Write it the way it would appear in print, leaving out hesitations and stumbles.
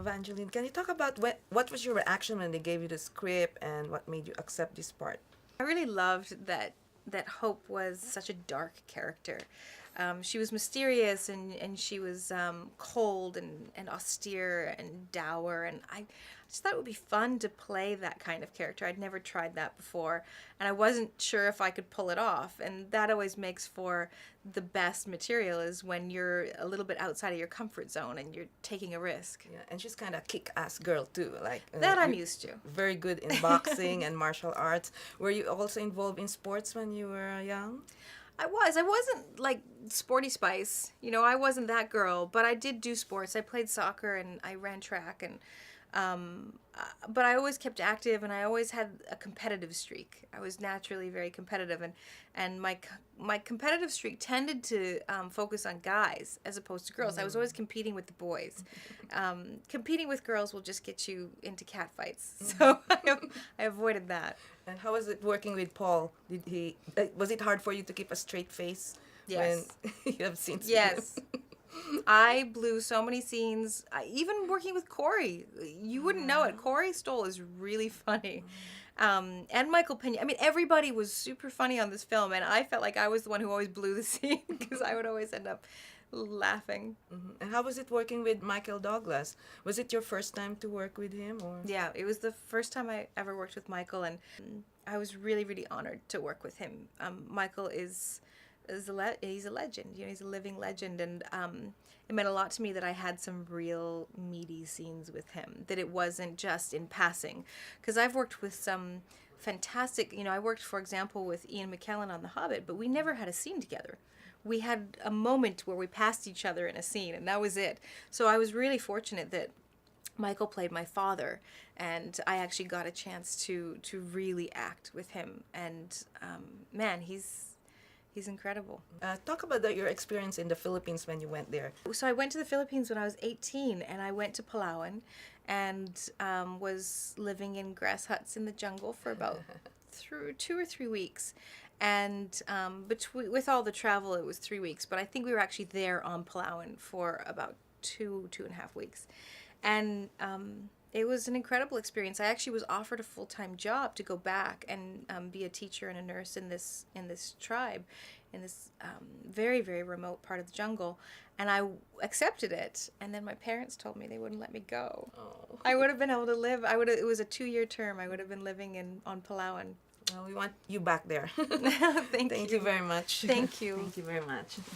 Evangeline, can you talk about what was your reaction when they gave you the script and what made you accept this part? I really loved that Hope was such a dark character. She was mysterious and she was cold and austere and dour, and I just thought it would be fun to play that kind of character. I'd never tried that before, and I wasn't sure if I could pull it off, and that always makes for the best material, is when you're a little bit outside of your comfort zone and you're taking a risk. Yeah, and she's kind of kick-ass girl too. Like That I'm used to. very good in boxing and martial arts. Were you also involved in sports when you were young? I was. I wasn't like Sporty Spice. I wasn't that girl, but I did do sports. I played soccer and I ran track, but I always kept active, and I always had a competitive streak. I was naturally very competitive, and my competitive streak tended to focus on guys as opposed to girls. I was always competing with the boys. Competing with girls will just get you into cat fights, so I avoided that. And how was it working with Paul? Was it hard for you to keep a straight face? Yes. When you have scenes? Yes. I blew so many scenes. Even working with Corey, you wouldn't know it. Corey Stoll is really funny. And Michael Pena. I mean, everybody was super funny on this film, and I felt like I was the one who always blew the scene because I would always end up laughing. Mm-hmm. And how was it working with Michael Douglas? Was it your first time to work with him, or? Yeah, it was the first time I ever worked with Michael, and I was really, really honored to work with him. Michael he's a legend. He's a living legend, and it meant a lot to me that I had some real meaty scenes with him, that it wasn't just in passing, because I've worked with some fantastic, I worked, for example, with Ian McKellen on The Hobbit, but we never had a scene together. We had a moment where we passed each other in a scene, and that was it. So I was really fortunate that Michael played my father, and I actually got a chance to really act with him, and man, he's incredible. Talk about your experience in the Philippines when you went there. So I went to the Philippines when I was 18, and I went to Palawan and was living in grass huts in the jungle for about 2 or 3 weeks. And with all the travel, it was 3 weeks, but I think we were actually there on Palawan for about 2.5 weeks. And it was an incredible experience. I actually was offered a full-time job to go back and be a teacher and a nurse in this tribe, in this very, very remote part of the jungle, and I accepted it. And then my parents told me they wouldn't let me go. Oh. I would have been able to live. It was a 2-year term. I would have been living on Palawan. Well, we want you back there. Thank Thank you very much. Thank you. Thank you very much.